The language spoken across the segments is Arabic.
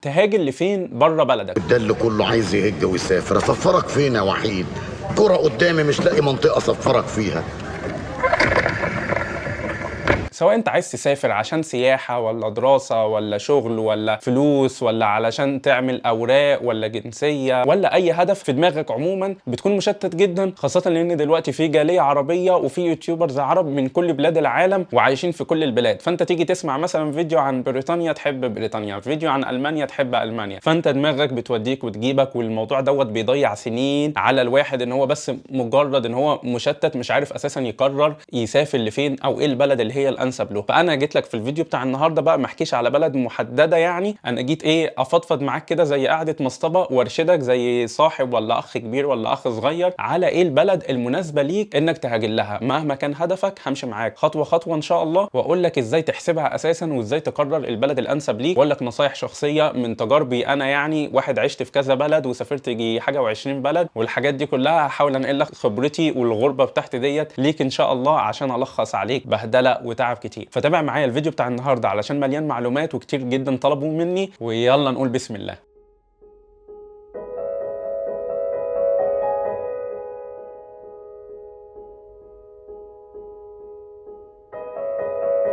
تهاجر لفين بره بلدك؟ ده اللي كله عايز يهج ويسافر. اسفرك فين يا وحيد؟ كرة قدامي مش لاقي منطقة اسفرك فيها. سواء انت عايز تسافر عشان سياحة ولا دراسة ولا شغل ولا فلوس ولا علشان تعمل اوراق ولا جنسية ولا اي هدف في دماغك عموما، بتكون مشتت جدا، خاصة لان دلوقتي في جالية عربية وفي يوتيوبرز عرب من كل بلاد العالم وعايشين في كل البلاد. فانت تيجي تسمع مثلا فيديو عن بريطانيا تحب بريطانيا، فيديو عن المانيا تحب المانيا، فانت دماغك بتوديك وتجيبك، والموضوع دوت بيضيع سنين على الواحد ان هو بس مجرد ان هو مشتت مش عارف اساسا يقرر يسافر لفين او ايه البلد اللي هي الانسب له. فانا جيت لك في الفيديو بتاع النهارده بقى ما احكيش على بلد محدده، يعني انا جيت افضفض معاك كده زي قعده مصطبه وارشدك زي صاحب ولا اخ كبير ولا اخ صغير على ايه البلد المناسبه ليك انك تهاجر لها. مهما كان هدفك همشي معاك خطوه خطوه ان شاء الله، واقول لك ازاي تحسبها اساسا وازاي تقرر البلد الانسب ليك، واقول لك نصايح شخصيه من تجاربي انا، يعني واحد عشت في كذا بلد وسافرت يجي حاجه و20 بلد، والحاجات دي كلها هحاول انقل لك خبرتي والغربه بتاعتي ديت ليك ان شاء الله عشان الخص عليك بهدله وتعب كتير. فتابع معايا الفيديو بتاع النهارده علشان مليان معلومات وكتير جدا طلبوا مني، ويلا نقول بسم الله.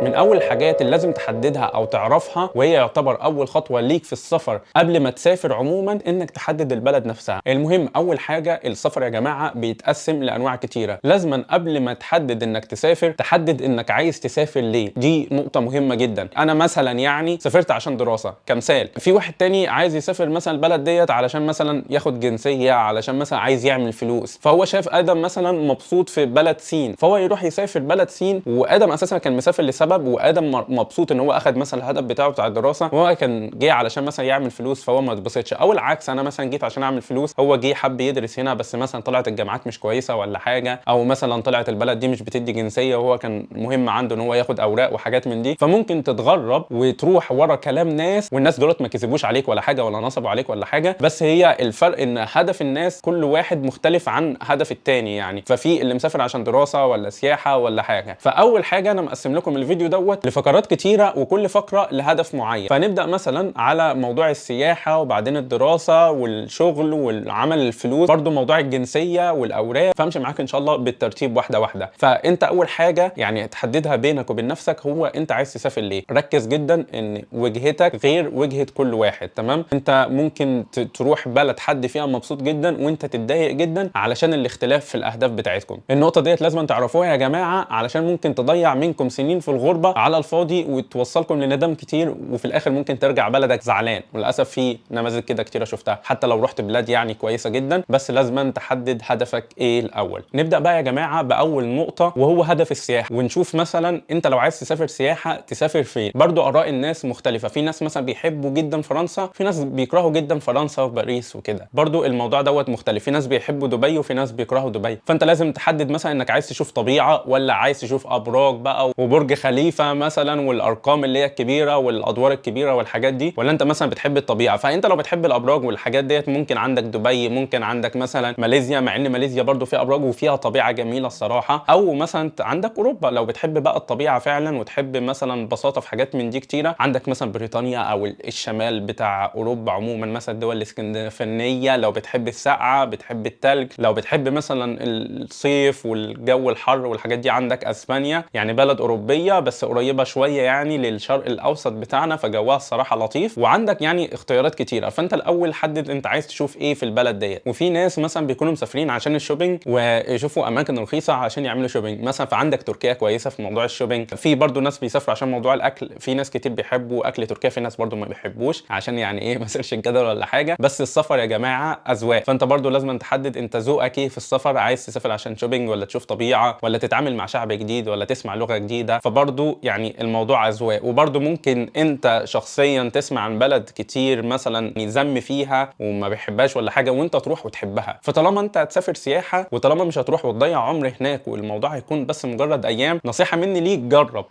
من اول الحاجات اللي لازم تحددها او تعرفها، وهي يعتبر اول خطوه ليك في السفر قبل ما تسافر عموما، انك تحدد البلد نفسها. المهم اول حاجه، السفر يا جماعه بيتقسم لانواع كتيره. لازما قبل ما تحدد انك تسافر تحدد انك عايز تسافر ليه، دي نقطه مهمه جدا. انا مثلا يعني سافرت عشان دراسه كمثال، في واحد تاني عايز يسافر مثلا البلد ديت علشان مثلا ياخد جنسيه، علشان مثلا عايز يعمل فلوس، فهو شاف ادم مثلا مبسوط في بلد سين فهو يروح يسافر بلد سين، وادم اساسا كان مسافر لسبب، وادم مبسوط ان هو اخد مثلا الهدف بتاعه بتاع الدراسه، وهو كان جه علشان مثلا يعمل فلوس فهو ما اتبسطش. او العكس، انا مثلا جيت عشان اعمل فلوس، هو جه حب يدرس هنا بس مثلا طلعت الجامعات مش كويسه ولا حاجه، او مثلا طلعت البلد دي مش بتدي جنسيه وهو كان مهم عنده ان هو ياخد اوراق وحاجات من دي، فممكن تتغرب وتروح ورا كلام ناس، والناس دولت ما كذبوش عليك ولا حاجه ولا نصبوا عليك ولا حاجه، بس هي الفرق ان هدف الناس كل واحد مختلف عن هدف التاني يعني. ففي اللي مسافر عشان دراسه ولا سياحه ولا حاجه. فاول حاجه انا مقسم لكم الفيديو دوت لفقرات كتيره وكل فقره لهدف معين. فنبدا مثلا على موضوع السياحه، وبعدين الدراسه والشغل والعمل الفلوس، برضو موضوع الجنسيه والاوراق، فامشي معاك ان شاء الله بالترتيب واحده واحده. فانت اول حاجه يعني تحددها بينك وبين نفسك، هو انت عايز تسافر ليه. ركز جدا ان وجهتك غير وجهه كل واحد، تمام؟ انت ممكن تروح بلد حد فيها مبسوط جدا وانت تتضايق جدا علشان الاختلاف في الاهداف بتاعتكم. النقطه ديت لازم تعرفوها يا جماعه، علشان ممكن تضيع منكم سنين في الغربه على الفاضي وتوصلكم لندم كتير، وفي الاخر ممكن ترجع بلدك زعلان. وللاسف في نماذج كده كتيره شفتها، حتى لو رحت بلاد يعني كويسه جدا، بس لازم تحدد هدفك ايه الاول. نبدا بقى يا جماعه باول نقطه، وهو هدف السياحه. ونشوف مثلا انت لو عايز تسافر سياحه تسافر فين. برضو اراء الناس مختلفه، في ناس مثلا بيحبوا جدا فرنسا، في ناس بيكرهوا جدا فرنسا وباريس وكده، برضو الموضوع دوت مختلف، في ناس بيحبوا دبي وفي ناس بيكرهوا دبي. فانت لازم تحدد مثلا انك عايز تشوف طبيعه ولا عايز تشوف ابراج بقى وبرج خليفه مثلا والارقام اللي هي الكبيره والادوار الكبيره والحاجات دي، ولا انت مثلا بتحب الطبيعه. فانت لو بتحب الابراج والحاجات ديت ممكن عندك دبي، ممكن عندك مثلا ماليزيا، مع ان ماليزيا برضو فيها ابراج وفيها طبيعه جميله الصراحه. او مثلا عندك اوروبا لو بتحب بقى الطبيعه فعلا وتحب مثلا بساطه في حاجات من دي كتيره، عندك مثلا بريطانيا او الشمال بتاع اوروبا عموما، مثلا الدول الاسكندنافية لو بتحب السقعه بتحب التلج. لو بتحب مثلا الصيف والجو الحر والحاجات دي، عندك اسبانيا، يعني بلد اوروبيه بس قريبه شويه يعني للشرق الاوسط بتاعنا، فجوها الصراحه لطيف، وعندك يعني اختيارات كتيره. فانت الاول حدد انت عايز تشوف ايه في البلد ديت. وفي ناس مثلا بيكونوا مسافرين عشان الشوبينج ويشوفوا اماكن رخيصه عشان يعملوا شوبينج مثلا، فعندك تركيا كويسه في موضوع الشوبينج. في برضو ناس بيسافروا عشان موضوع الاكل، في ناس كتير بيحبوا اكل تركيا، في ناس برضو ما بيحبوش عشان يعني ايه ما سيرش الجدل ولا حاجه. بس السفر يا جماعه اذواق، فانت برضو لازم تحدد انت ذوقك ايه في السفر، عايز تسافر عشان شوبينج ولا تشوف طبيعه ولا تتعامل مع شعب جديد ولا تسمع لغه جديده. فبرضو يعني الموضوع اذواق. وبرضو ممكن انت شخصيا تسمع عن بلد كتير مثلا يذم فيها وما بيحبهاش ولا حاجه، وانت تروح وتحبها. فطالما انت هتسافر سياحه وطالما مش هتروح وتضيع عمر هناك والموضوع هيكون بس مجرد ايام، نصيحه مني ليك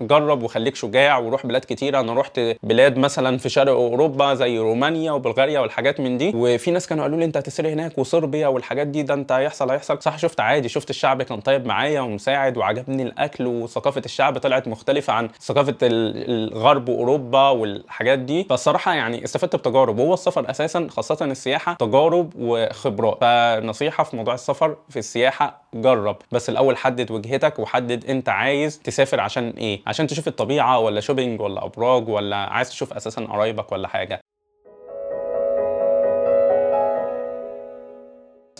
جرب وخليك شجاع وروح بلاد كتيره. انا رحت بلاد مثلا في شرق اوروبا زي رومانيا وبلغاريا والحاجات من دي، وفي ناس كانوا قالوا لي انت هتسافر هناك وصربيا والحاجات دي، ده انت هيحصل صح. شفت عادي، شفت الشعب كان طيب معايا ومساعد وعجبني الاكل وثقافه الشعب طلعت مختلفه مختلفه عن ثقافه الغرب واوروبا والحاجات دي. فالصراحه يعني استفدت بتجارب، وهو السفر اساسا خاصه السياحه تجارب وخبرات. فنصيحه في موضوع السفر في السياحه، جرب بس الاول حدد وجهتك وحدد انت عايز تسافر عشان ايه، عشان تشوف الطبيعه ولا شوبينج ولا ابراج، ولا عايز تشوف اساسا قرايبك ولا حاجه.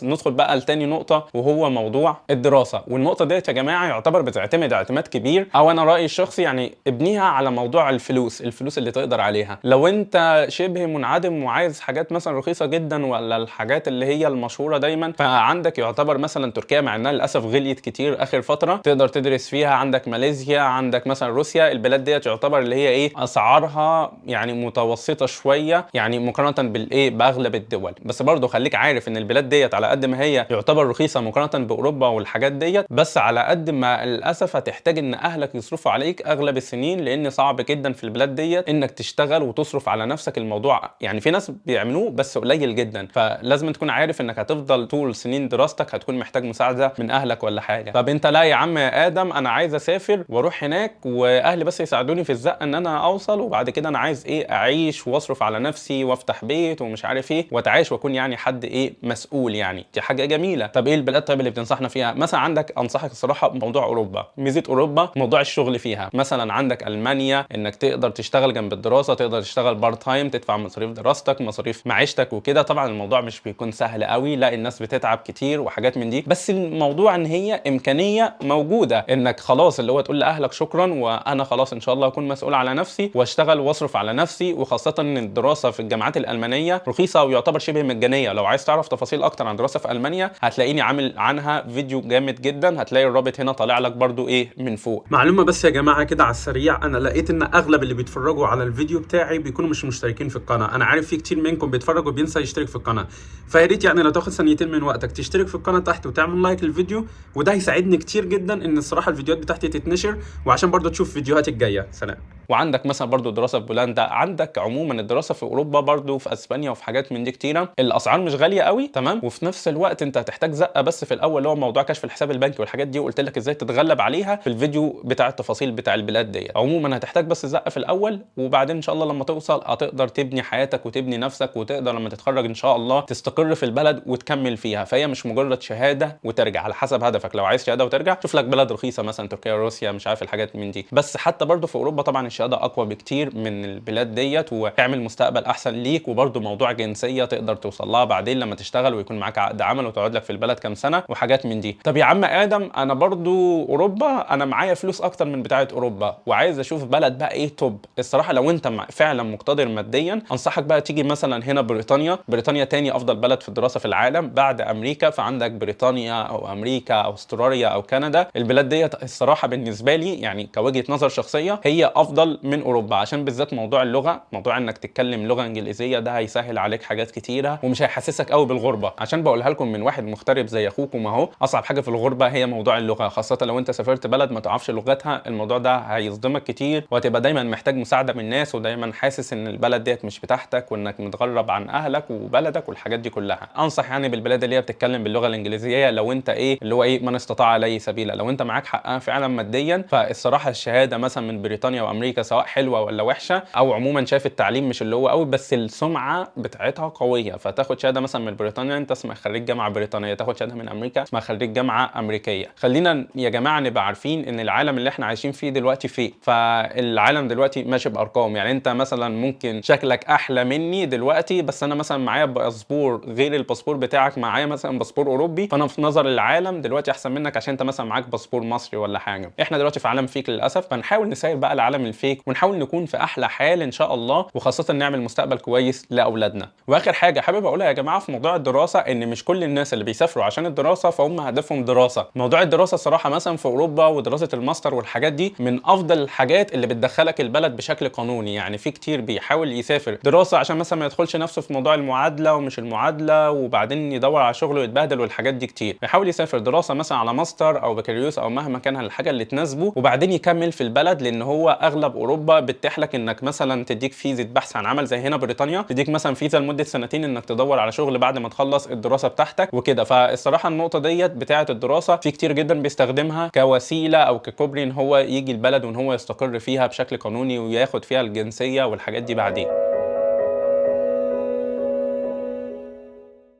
ندخل بقى لتاني نقطة وهو موضوع الدراسة. والنقطة ديت يا جماعة يعتبر بتعتمد اعتماد كبير، او انا رأيي الشخصي يعني ابنيها على موضوع الفلوس اللي تقدر عليها. لو انت شبه منعدم وعايز حاجات مثلا رخيصة جدا ولا الحاجات اللي هي المشهورة دايما، فعندك يعتبر مثلا تركيا، مع انها للاسف غليت كتير اخر فترة، تقدر تدرس فيها. عندك ماليزيا، عندك مثلا روسيا. البلاد ديت يعتبر اللي هي ايه، اسعارها يعني متوسطة شوية يعني مقارنة بالايه باغلب الدول. بس برضه خليك عارف ان البلاد ديت على قد ما هي يعتبر رخيصه مقارنه باوروبا والحاجات ديت، بس على قد ما للاسف هتحتاج ان اهلك يصرفوا عليك اغلب السنين، لان صعب جدا في البلاد ديت انك تشتغل وتصرف على نفسك. الموضوع يعني في ناس بيعملوه بس قليل جدا، فلازم تكون عارف انك هتفضل طول سنين دراستك هتكون محتاج مساعده من اهلك ولا حاجه. طب انت لا يا عم يا ادم، انا عايز اسافر واروح هناك واهلي بس يساعدوني في الزقه ان انا اوصل، وبعد كده انا عايز ايه اعيش واصرف على نفسي وافتح بيت ومش عارف ايه واتعايش واكون يعني حد ايه مسؤول. يعني دي حاجه جميله. طب ايه البلاد طيب اللي بتنصحنا فيها؟ مثلا عندك انصحك الصراحه بموضوع اوروبا. ميزه اوروبا موضوع الشغل فيها. مثلا عندك المانيا، انك تقدر تشتغل جنب الدراسه، تقدر تشتغل بارت تايم، تدفع مصاريف دراستك مصاريف معيشتك وكده. طبعا الموضوع مش بيكون سهل قوي، لا الناس بتتعب كتير وحاجات من دي، بس الموضوع ان هي امكانيه موجوده انك خلاص اللي هو تقول لاهلك شكرا وانا خلاص ان شاء الله اكون مسؤول على نفسي واشتغل واصرف على نفسي. وخاصه ان الدراسه في الجامعات الالمانيه رخيصه ويعتبر شبه مجانيه. لو عايز تعرف تفاصيل اكتر عن دراسه في المانيا هتلاقيني عامل عنها فيديو جامد جدا، هتلاقي الرابط هنا طالع لك برضو ايه من فوق. معلومه بس يا جماعه كده على السريع، انا لقيت ان اغلب اللي بيتفرجوا على الفيديو بتاعي بيكونوا مش مشتركين في القناه. انا عارف في كتير منكم بيتفرج وبينسى يشترك في القناه، فيا ريت يعني لو تاخد ثانيتين من وقتك تشترك في القناه تحت وتعمل لايك للفيديو، وده هيساعدني كتير جدا ان الصراحه الفيديوهات بتاعتي تتنشر، وعشان برضو تشوف فيديوهاتي الجايه. سلام. وعندك مثلا برضو دراسه في بولندا. عندك عموما الدراسه في اوروبا برضو في اسبانيا وفي حاجات من دي كتيره. الاسعار مش غاليه قوي تمام، وفي نفس الوقت انت هتحتاج زقه بس في الاول اللي هو موضوع كشف الحساب البنكي والحاجات دي، وقلت لك ازاي تتغلب عليها في الفيديو بتاع التفاصيل بتاع البلاد دي. عموما هتحتاج بس زقه في الاول، وبعدين ان شاء الله لما توصل هتقدر تبني حياتك وتبني نفسك، وتقدر لما تتخرج ان شاء الله تستقر في البلد وتكمل فيها. فهي مش مجرد شهاده وترجع، على حسب هدفك. لو عايز شهاده وترجع شوف لك بلد رخيصه مثلا تركيا روسيا مش عارف الحاجات من دي. بس حتى برضو في اوروبا طبعا الشهاده اقوى بكتير من البلاد ديت، وتعمل مستقبل احسن ليك. وبرضو موضوع جنسيه تقدر توصل لها بعدين لما تشتغل ويكون معاك عقد عمل وتقعد لك في البلد كام سنه وحاجات من دي. طب يا عم ادم انا برضو اوروبا انا معايا فلوس اكتر من بتاعه اوروبا وعايز اشوف بلد بقى ايه توب. الصراحه لو انت فعلا مقتدر ماديا انصحك بقى تيجي مثلا هنا بريطانيا. بريطانيا تاني افضل بلد في الدراسه في العالم بعد امريكا، فعندك بريطانيا او امريكا او استراليا او كندا. البلاد ديت الصراحه بالنسبه لي يعني كوجهه نظر شخصيه هي افضل من اوروبا، عشان بالذات موضوع اللغه. موضوع انك تتكلم لغه انجليزيه ده هيسهل عليك حاجات كتيره ومش هيحسسك قوي بالغربه، عشان بقولها لكم من واحد مغترب زي اخوكم اهو. اصعب حاجه في الغربه هي موضوع اللغه، خاصه لو انت سافرت بلد ما تعرفش لغتها. الموضوع ده هيصدمك كتير وهتبقى دايما محتاج مساعده من الناس، ودايما حاسس ان البلد ديت مش بتاعتك وانك متغرب عن اهلك وبلدك والحاجات دي كلها. انصح يعني بالبلاد اللي هي بتتكلم باللغه الانجليزيه لو انت ايه اللي هو ايه من استطاع عليه سبيلا، لو انت معاك حقها فعلا ماديا. فالصراحه الشهاده مثلا من بريطانيا وامريكا سواء حلوه ولا وحشه، او عموما شايف التعليم مش اللي هو قوي بس السمعه بتاعتها قويه، فتاخد شهاده مثلا من بريطانيا انت اسمك خريج جامعه بريطانيه، تاخد شهاده من امريكا اسمها خريج جامعه امريكيه. خلينا يا جماعه نبقى عارفين ان العالم اللي احنا عايشين فيه دلوقتي فيه، فالعالم دلوقتي ماشي بارقام. يعني انت مثلا ممكن شكلك احلى مني دلوقتي، بس انا مثلا معايا باسبور غير الباسبور بتاعك، معايا مثلا باسبور اوروبي، فانا في نظر العالم دلوقتي احسن منك عشان انت مثلا معاك باسبور مصري ولا حاجه. احنا دلوقتي في عالم فيك للاسف، فنحاول نسير بقى العالم الفيك ونحاول نكون في احلى حال ان شاء الله، وخاصه نعمل مستقبل كويس لاولادنا. واخر حاجه حابب اقولها يا جماعه في موضوع الدراسه، ان مش كل الناس اللي بيسافروا عشان الدراسه فهم هدفهم دراسه. موضوع الدراسه الصراحه مثلا في اوروبا ودراسه الماستر والحاجات دي من افضل الحاجات اللي بتدخلك البلد بشكل قانوني. يعني في كتير بيحاول يسافر دراسه عشان مثلا ما يدخلش نفسه في موضوع المعادله ومش المعادله وبعدين يدور على شغل ويتبهدل والحاجات دي كتير. بيحاول يسافر دراسه مثلا على ماستر او بكالوريوس او مهما كان الحاجه اللي تناسبه، وبعدين يكمل في البلد، لان هو اغلب اوروبا بتتيح لك انك مثلا تديك فيزا بحث عن عمل زي هنا بريطانيا، تديك مثلا فيزا لمده سنتين انك تدور على شغل بعد ما تخلص الدراسه الدراسه بتاعتك وكده. فالصراحه النقطه ديت بتاعه الدراسه في كتير جدا بيستخدمها كوسيله او ككوبري ان هو يجي البلد وان هو يستقر فيها بشكل قانوني وياخد فيها الجنسيه والحاجات دي بعدين.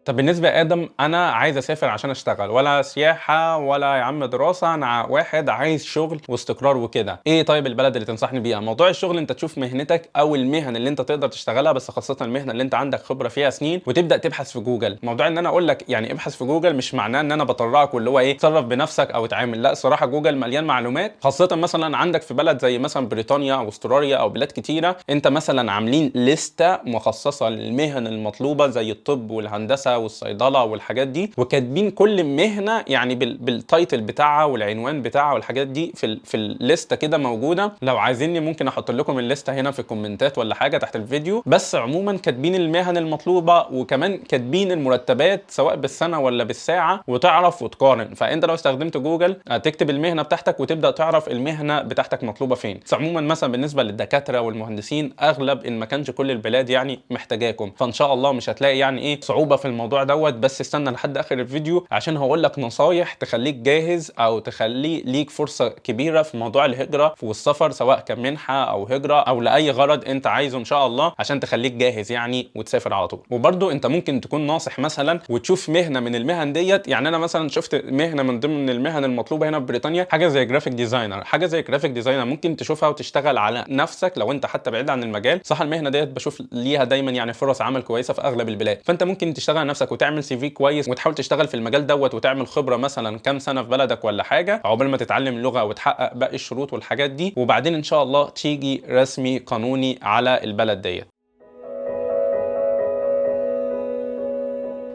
طب بالنسبه لادم، انا عايز اسافر عشان اشتغل، ولا سياحه ولا يا عم دراسه، انا واحد عايز شغل واستقرار وكده. ايه طيب البلد اللي تنصحني بيها؟ موضوع الشغل انت تشوف مهنتك او المهن اللي انت تقدر تشتغلها، بس خاصه المهنه اللي انت عندك خبره فيها سنين، وتبدا تبحث في جوجل. موضوع ان انا اقول لك يعني ابحث في جوجل مش معناه ان انا بطرقك واللي هو ايه تصرف بنفسك او اتعامل، لا الصراحه جوجل مليان معلومات، خاصه مثلا عندك في بلد زي مثلا بريطانيا او استراليا او بلاد كتيره، انت مثلا عاملين لسته مخصصه للمهن المطلوبه زي الطب والهندسه والصيدله والحاجات دي، وكاتبين كل مهنه يعني بالتايتل بتاعها والعنوان بتاعها والحاجات دي في الليسته كده موجوده. لو عايزيني ممكن احط لكم الليسته هنا في الكومنتات ولا حاجه تحت الفيديو. بس عموما كاتبين المهن المطلوبه وكمان كاتبين المرتبات سواء بالسنه ولا بالساعه، وتعرف وتقارن. فانت لو استخدمت جوجل تكتب المهنه بتاعتك وتبدا تعرف المهنه بتاعتك مطلوبه فين. بس عموما مثلا بالنسبه للدكاتره والمهندسين اغلب ان ما كانش كل البلاد يعني محتاجاكم، فان شاء الله مش هتلاقي يعني ايه صعوبه في الموضوع دوت. بس استنى لحد اخر الفيديو عشان هقول لك نصايح تخليك جاهز او تخلي ليك فرصه كبيره في موضوع الهجره والسفر، سواء كمنحه او هجره او لاي غرض انت عايزه ان شاء الله، عشان تخليك جاهز يعني وتسافر على طول. وبرده انت ممكن تكون ناصح مثلا وتشوف مهنه من المهن ديت. يعني انا مثلا شفت مهنه من ضمن المهن المطلوبه هنا في بريطانيا، حاجه زي جرافيك ديزاينر. حاجه زي جرافيك ديزاينر ممكن تشوفها وتشتغل على نفسك لو انت حتى بعيد عن المجال. صح المهنه ديت بشوف ليها دايما يعني فرص عمل كويسه في اغلب البلاد، فانت ممكن تشتغل على نفسك وتعمل سي في كويس وتحاول تشتغل في المجال دوت وتعمل خبره مثلا كام سنه في بلدك ولا حاجه عقبال ما تتعلم اللغه وتحقق باقي الشروط والحاجات دي، وبعدين ان شاء الله تيجي رسمي قانوني على البلد ديت.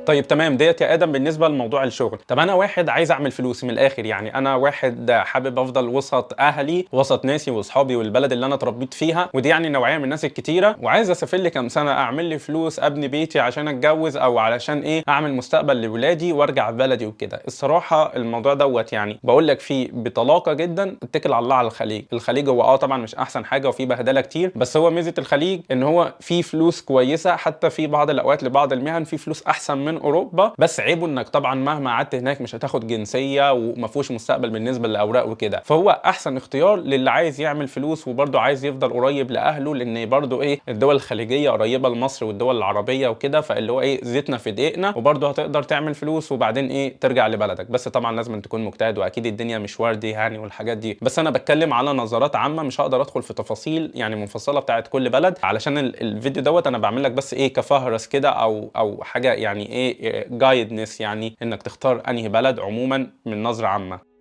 طيب تمام ديت يا ادم بالنسبه لموضوع الشغل. طب انا واحد عايز اعمل فلوس من الاخر، يعني انا واحد حابب افضل وسط اهلي وسط ناسي واصحابي والبلد اللي انا اتربيت فيها، ودي يعني نوعيه من الناس الكتيره، وعايز اسافر لي كام سنه اعمل لي فلوس ابني بيتي عشان اتجوز او علشان ايه اعمل مستقبل لولادي وارجع بلدي وكده. الصراحه الموضوع دوت يعني بقول لك فيه بطلاقه جدا اتكل على الله على الخليج. الخليج هو طبعا مش احسن حاجه وفيه بهدله كتير، بس هو ميزه الخليج ان هو فيه فلوس كويسه، حتى في بعض الاوقات لبعض المهن فيه فلوس احسن من اوروبا. بس عيبه انك طبعا مهما قعدت هناك مش هتاخد جنسيه وما فيهوش مستقبل بالنسبه للاوراق وكده. فهو احسن اختيار للي عايز يعمل فلوس وبرده عايز يفضل قريب لاهله، لان برده ايه الدول الخليجيه قريبه لمصر والدول العربيه وكده، فاللي هو ايه زيتنا في دقيقنا، وبرده هتقدر تعمل فلوس وبعدين ايه ترجع لبلدك. بس طبعا لازم تكون مجتهد واكيد الدنيا مش وردي يعني والحاجات دي، بس انا بتكلم على نظرات عامه، مش هقدر ادخل في تفاصيل يعني مفصله بتاعت كل بلد علشان الفيديو دوت انا بعمل لك بس ايه كفهرس كده او حاجه يعني ايه جايدنس، يعني انك تختار انهي بلد عموما من نظره عامه.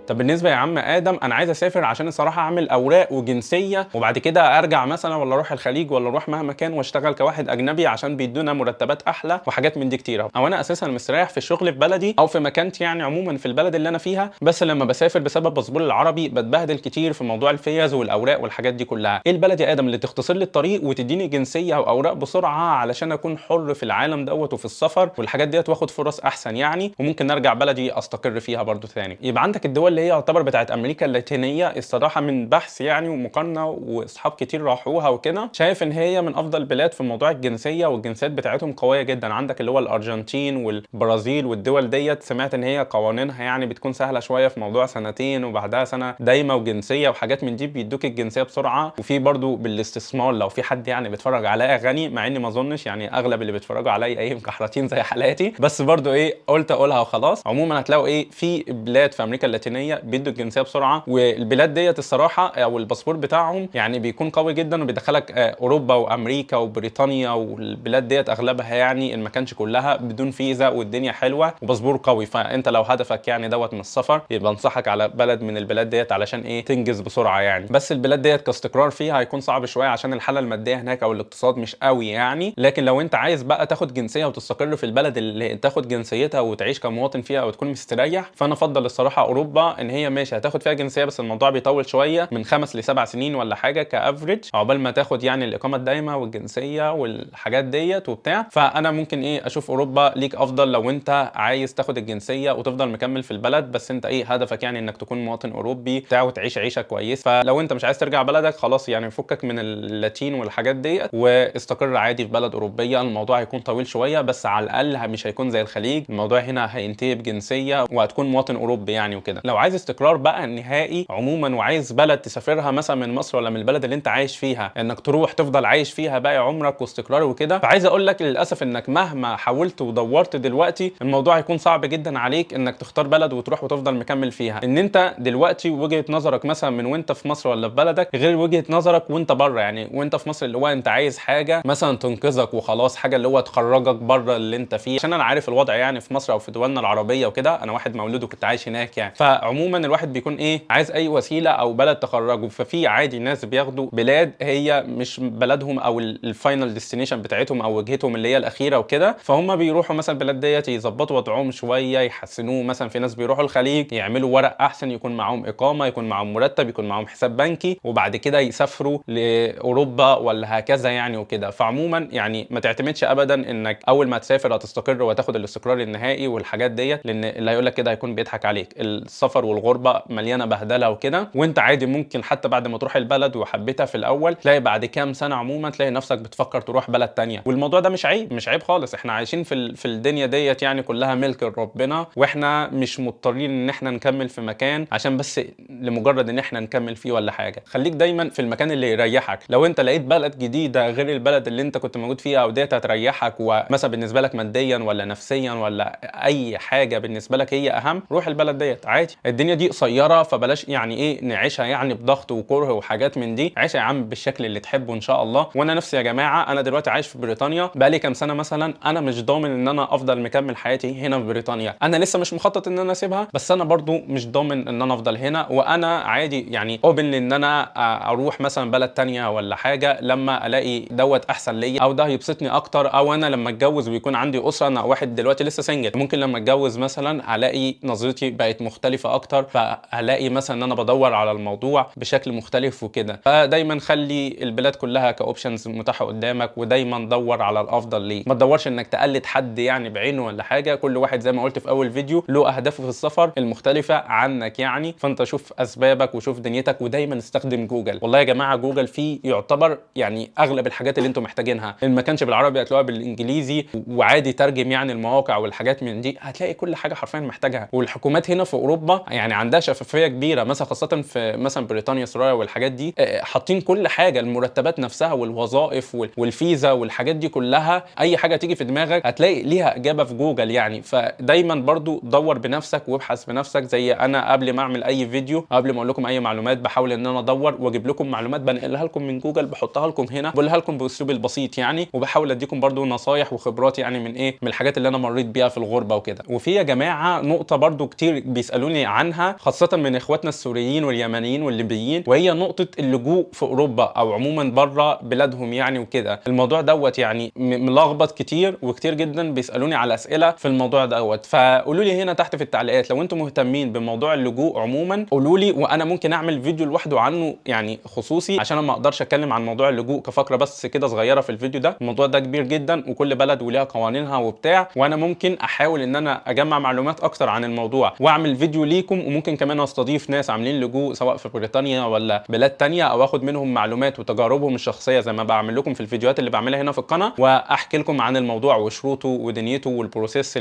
طب بالنسبه يا عم ادم انا عايز اسافر عشان الصراحه اعمل اوراق وجنسيه وبعد كده ارجع مثلا ولا اروح الخليج ولا اروح مهما كان واشتغل كواحد اجنبي عشان بيدونا مرتبات احلى وحاجات من دي كتيره، او انا اساسا مستريح في الشغل في بلدي او في مكانتي يعني عموما في البلد اللي انا فيها، بس لما بسافر بسبب باسبور العربي بتبهدل كتير في موضوع الفيز والاوراق والحاجات دي كلها. ايه البلد يا ادم اللي تختصر لي الطريق وتديني جنسيه او اوراق بسرعه علشان اكون حر في العالم دوت وفي السفر والحاجات ديت واخد فرص احسن يعني، وممكن ارجع بلدي استقر فيها برضو ثاني؟ يبقى عندك الدول اللي هي يعتبر بتاعت امريكا اللاتينيه. الصراحه من بحث يعني ومقارنه واصحاب كتير راحوها وكده، شايف ان هي من افضل البلاد في موضوع الجنسيه، والجنسيات بتاعتهم قويه جدا. عندك اللي هو الارجنتين والبرازيل والدول ديت، سمعت ان هي قوانينها يعني بتكون سهله شويه في موضوع سنتين وبعدها سنه دايمه وجنسيه وحاجات من دي، بيدوك الجنسيه بسرعه. وفي برضو بالاستثمار لو في حد يعني بيتفرج عليا غني، مع اني ما اظنش يعني اغلب اللي بيتفرجوا عليا ايه مكحرتين زي حالاتي، بس برضو ايه قلت اقولها وخلاص. عموما هتلاقوا ايه في بلاد في امريكا اللاتينيه بيدوا الجنسيه بسرعه، والبلاد ديت الصراحه او الباسبور بتاعهم يعني بيكون قوي جدا وبيدخلك اوروبا وامريكا وبريطانيا والبلاد ديت اغلبها يعني ان ما كانش كلها بدون فيزا، والدنيا حلوه وباسبور قوي. فانت لو هدفك يعني دوت من السفر يبقى انصحك على بلد من البلاد ديت علشان ايه تنجز بسرعه يعني. بس البلاد ديت كاستقرار فيها هيكون صعب شويه عشان الحاله الماديه هناك او الاقتصاد مش قوي يعني، لكن لو انت عايز بقى تاخد جنسيه وتستقر في البلد اللي تاخد جنسيتها وتعيش كمواطن فيها وتكون مستريح، فانا افضل الصراحه اوروبا اوروبا ان هي ماشي هتاخد فيها جنسيه، بس الموضوع بيطول شويه من 5 ل7 سنين ولا حاجه كافريج عقبال ما تاخد يعني الاقامه الدائمه والجنسيه والحاجات ديت وبتاع. فانا ممكن اشوف اوروبا ليك افضل لو انت عايز تاخد الجنسيه وتفضل مكمل في البلد، بس انت هدفك يعني انك تكون مواطن اوروبي بتاع وتعيش عيشه كويس. فلو انت مش عايز ترجع بلدك خلاص يعني فكك من اللاتين والحاجات ديت واستقر عادي في بلد اوروبيه. الموضوع هيكون طويل شويه بس على الاقل مش هيكون زي الخليج، الموضوع هنا هينتهي بجنسيه وهتكون مواطن اوروبي يعني وكده. لو عايز استقرار بقى نهائي عموما وعايز بلد تسافرها مثلا من مصر ولا من البلد اللي انت عايش فيها انك تروح تفضل عايش فيها باقي عمرك واستقرار وكده، فعايز اقول لك للاسف انك مهما حاولت ودورت دلوقتي الموضوع هيكون صعب جدا عليك انك تختار بلد وتروح وتفضل مكمل فيها. ان انت دلوقتي وجهه نظرك مثلا من وانت في مصر ولا في بلدك غير وجهه نظرك وانت بره. يعني وانت في مصر اللي هو انت عايز حاجه مثلا تنقذك وخلاص، حاجه اللي هو تخرجك بره اللي انت فيه، عشان انا عارف الوضع يعني في مصر او في دولنا العربيه وكده، انا واحد مولود وكنت عايش هناك يعني. فعموما الواحد بيكون عايز اي وسيله او بلد تخرجه. ففي عادي ناس بياخدوا بلاد هي مش بلدهم او الفاينل ديستنيشن بتاعتهم او وجهتهم اللي هي الاخيره وكده، فهم بيروحوا مثلا البلاد ديت يظبطوا وضعهم شويه يحسنوه. مثلا في ناس بيروحوا الخليج يعملوا ورق احسن، يكون معاهم اقامه، يكون معاهم مرتب، يكون معاهم حساب بنكي، وبعد كده يسافروا لاوروبا ولا هكذا يعني وكده. فعموما يعني ما تعتمدش ابدا انك اول ما تسافر هتستقر وتاخد الاستقرار النهائي والحاجات ديت، لان اللي هيقول لك كده هيكون بيضحك عليك. السفر والغربه مليانه بهدله وكده، وانت عادي ممكن حتى بعد ما تروح البلد وحبيتها في الاول تلاقي بعد كام سنه عموما تلاقي نفسك بتفكر تروح بلد تانية. والموضوع ده مش عيب، مش عيب خالص. احنا عايشين في الدنيا ديت يعني كلها ملك ربنا، واحنا مش مضطرين ان احنا نكمل في مكان عشان بس لمجرد ان احنا نكمل فيه ولا حاجه. خليك دايما في المكان اللي يريحك. لو انت لقيت بلد جديده غير البلد اللي انت كنت موجود فيها او ديت هتريحك ومثلا بالنسبه لك ماديا ولا نفسيا ولا اي حاجه بالنسبه لك هي اهم، روح البلد ديت عادي. الدنيا دي قصيره فبلاش يعني نعيشها يعني بضغط وكره وحاجات من دي. عيشها يا عم بالشكل اللي تحبه ان شاء الله. وانا نفسي يا جماعه انا دلوقتي عايش في بريطانيا بقالي كام سنه مثلا، انا مش ضامن ان انا افضل مكمل حياتي هنا في بريطانيا. انا لسه مش مخطط ان انا اسيبها، بس انا برضو مش ضامن ان انا افضل هنا. وانا عادي يعني اوبن ان انا اروح مثلا بلد تانية ولا حاجه لما الاقي دوت احسن ليا او ده هيبسطني اكتر، او انا لما اتجوز ويكون عندي اسره. انا واحد دلوقتي لسه سنجل، ممكن لما اتجوز مثلا الاقي نظرتي بقت مختلفه اكتر، فالاقي مثلا ان انا بدور على الموضوع بشكل مختلف وكده. فدايما خلي البلاد كلها كاوبشنز متاحه قدامك، ودايما دور على الافضل ليك. ما تدورش انك تقلد حد يعني بعينه ولا حاجه. كل واحد زي ما قلت في اول فيديو له اهدافه في السفر المختلفه عنك يعني. فانت شوف اسبابك وشوف دنيتك، ودايما استخدم جوجل. والله يا جماعه جوجل فيه يعتبر يعني اغلب الحاجات اللي انتم محتاجينها. ان ما كانش بالعربي هتلاقوها بالانجليزي، وعادي ترجم يعني المواقع والحاجات من دي، هتلاقي كل حاجه حرفيا محتاجها. والحكومات هنا في اوروبا يعني عندها شفافيه كبيره، مثلا خاصه في مثلا بريطانيا استراليا والحاجات دي، حاطين كل حاجه، المرتبات نفسها والوظائف والفيزا والحاجات دي كلها. اي حاجه تيجي في دماغك هتلاقي ليها اجابه في جوجل يعني. فدايما برضو دور بنفسك وابحث بنفسك. زي انا قبل ما اعمل اي فيديو، قبل ما اقول لكم اي معلومات، بحاول ان انا ادور واجيب لكم معلومات بنقلها لكم من جوجل، بحطها لكم هنا بقولها لكم باسلوب البسيط يعني. وبحاول اديكم برضو نصايح وخبرات يعني من الحاجات اللي انا مريت بيها في الغربه وكده. وفي يا جماعه نقطه برضو كتير بيسالوني عنها خاصه من اخواتنا السوريين واليمنيين والليبيين، وهي نقطه اللجوء في اوروبا او عموما بره بلادهم يعني وكده. الموضوع دوت يعني ملخبط كتير، وكتير جدا بيسالوني على اسئله في الموضوع دوت. فقولوا لي هنا تحت في التعليقات لو انتم مهتمين بموضوع اللجوء عموما، قولوا لي وانا ممكن اعمل فيديو لوحده عنه يعني خصوصي، عشان انا ما اقدرش اتكلم عن موضوع اللجوء كفقره بس كده صغيره في الفيديو ده. الموضوع ده كبير جدا وكل بلد وليها قوانينها وبتاع، وانا ممكن احاول ان انا اجمع معلومات اكتر عن الموضوع واعمل فيديو ليكم. وممكن كمان استضيف ناس عاملين لجوء سواء في بريطانيا ولا بلاد تانية، او اخد منهم معلومات وتجاربهم الشخصيه زي ما بعمل لكم في الفيديوهات اللي بعملها هنا في القناه، واحكي لكم عن الموضوع وشروطه ودنيته والبروسيس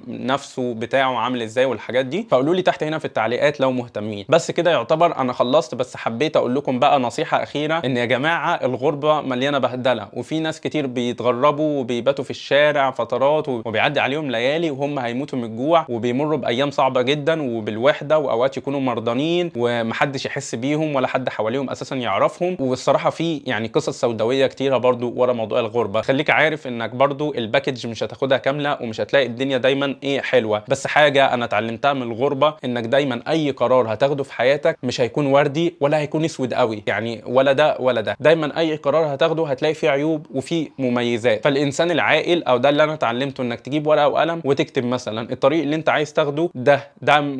نفسه بتاعه عامل ازاي والحاجات دي. فقولوا لي تحت هنا في التعليقات لو مهتمين. بس كده يعتبر انا خلصت. بس حبيت اقول لكم بقى نصيحه اخيره، ان يا جماعه الغربه مليانه بهدله، وفي ناس كتير بيتغربوا وبيباتوا في الشارع فترات وبيعدي عليهم ليالي وهم هيموتوا من الجوع، وبيمروا بايام صعبه جدا وبالوحده، واوقات يكونوا مرضانين ومحدش يحس بيهم ولا حد حواليهم اساسا يعرفهم. والصراحه في يعني قصص سوداويه كتيره برضو ورا موضوع الغربه. خليك عارف انك برضو الباكج مش هتاخدها كامله، ومش هتلاقي الدنيا دايما حلوه. بس حاجه انا اتعلمتها من الغربه، انك دايما اي قرار هتاخده في حياتك مش هيكون وردي ولا هيكون اسود قوي يعني، ولا ده ولا ده. دايما اي قرار هتاخده هتلاقي فيه عيوب وفيه مميزات. فالانسان العاقل او ده اللي انا اتعلمته، انك تجيب ورقه وقلم وتكتب مثلا الطريق اللي انت عايز تاخده ده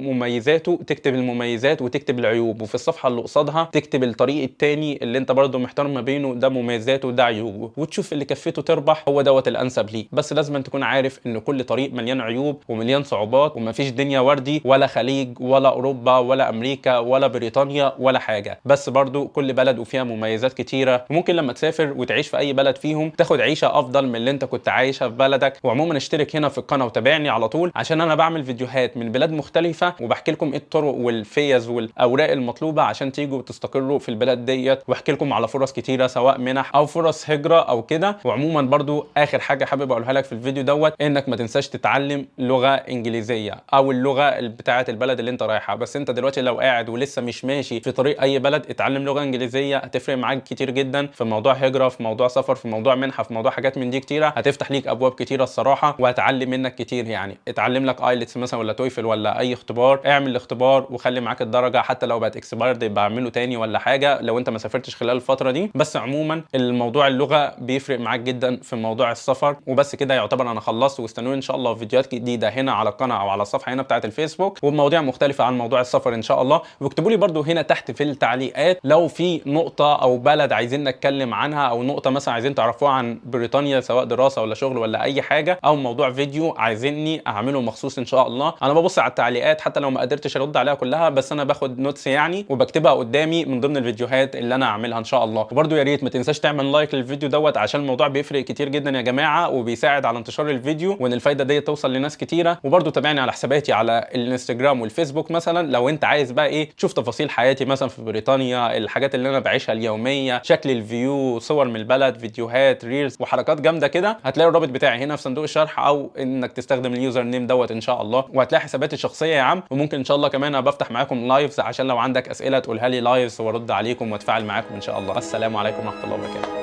مميزاته تكتب المميزات وتكتب العيوب، وفي الصفحه اللي قصادها تكتب الطريق التاني اللي انت برضو محتار ما بينه، ده مميزاته وده عيوبه، وتشوف اللي كفته تربح هو دوت الانسب ليك. بس لازم أن تكون عارف ان كل طريق مليان عيوب ومليان صعوبات، ومفيش دنيا وردي ولا خليج ولا اوروبا ولا امريكا ولا بريطانيا ولا حاجه، بس برضو كل بلد وفيها مميزات كتيره، وممكن لما تسافر وتعيش في اي بلد فيهم تاخد عيشه افضل من اللي انت كنت عايشها في بلدك. وعموما اشترك هنا في القناه وتابعني على طول، عشان انا بعمل فيديوهات من بلاد مختلفه وبحكي لكم ايه الطرق والفيز والاوراق المطلوبه عشان تيجوا تستقروا في البلاد ديت، واحكي لكم على فرص كتيره سواء منح او فرص هجره او كده. وعموما برضو اخر حاجه حابب اقولها لك في الفيديو دوت، انك ما تنساش تتعلم لغه انجليزيه او اللغه بتاعه البلد اللي انت رايحها. بس انت دلوقتي لو قاعد ولسه مش ماشي في طريق اي بلد، اتعلم لغه انجليزيه، هتفرق معاك كتير جدا في موضوع هجره، في موضوع سفر، في موضوع منحه، في موضوع حاجات من دي كتيره، هتفتح ليك ابواب كتيره الصراحه، وهتعلم منك كتير. يعني اتعلم لك ايلتس مثلا ولا تويفل ولا اي اختبار، اعمل الاختبار وخلي معاك الدرجه، حتى لو بقت اكسبايرد يبقى اعمله تاني ولا حاجه لو انت ما سافرتش خلال الفتره دي. بس عموما الموضوع اللغه بيفرق معاك جدا في موضوع السفر. وبس كده يعتبر انا خلصت، واستنوني ان شاء الله في فيديوهات جديده هنا على القناه او على الصفحه هنا بتاعه الفيسبوك، وبمواضيع مختلفه عن موضوع السفر ان شاء الله. واكتبوا لي برده هنا تحت في التعليقات لو في نقطه او بلد عايزين نتكلم عنها، او نقطه مثلا عايزين تعرفوها عن بريطانيا سواء دراسه ولا شغل ولا اي حاجه، او موضوع فيديو عايزيني اعمله مخصوص ان شاء الله. انا ببص على التعليقات حتى لو ما قدرتش ارد عليها كلها، بس انا باخد نوتس يعني وبكتبها قدامي من ضمن الفيديوهات اللي انا اعملها ان شاء الله. وبرده يا ريت ما تنساش تعمل لايك للفيديو دوت، عشان الموضوع بيفرق كتير جدا يا جماعه، وبيساعد على انتشار الفيديو وان الفايده دي توصل لناس كتيره. وبرده تابعني على حساباتي على الانستجرام والفيسبوك مثلا لو انت عايز بقى ايه تشوف تفاصيل حياتي مثلا في بريطانيا، الحاجات اللي انا بعيشها اليوميه، شكل الفيو، صور من البلد، فيديوهات، ريلز وحركات جامده كده. هتلاقي الرابط بتاعي هنا في صندوق الشرح، او انك تستخدم اليوزر نيم دوت ان شاء الله، وهتلاقي حساباتي الشخصيه يا عم. وممكن ان شاء الله كمان ابقى افتح معاكم لايفز، عشان لو عندك اسئله تقولها لي لايفز وارد عليكم واتفاعل معاكم ان شاء الله. السلام عليكم ورحمه الله وبركاته.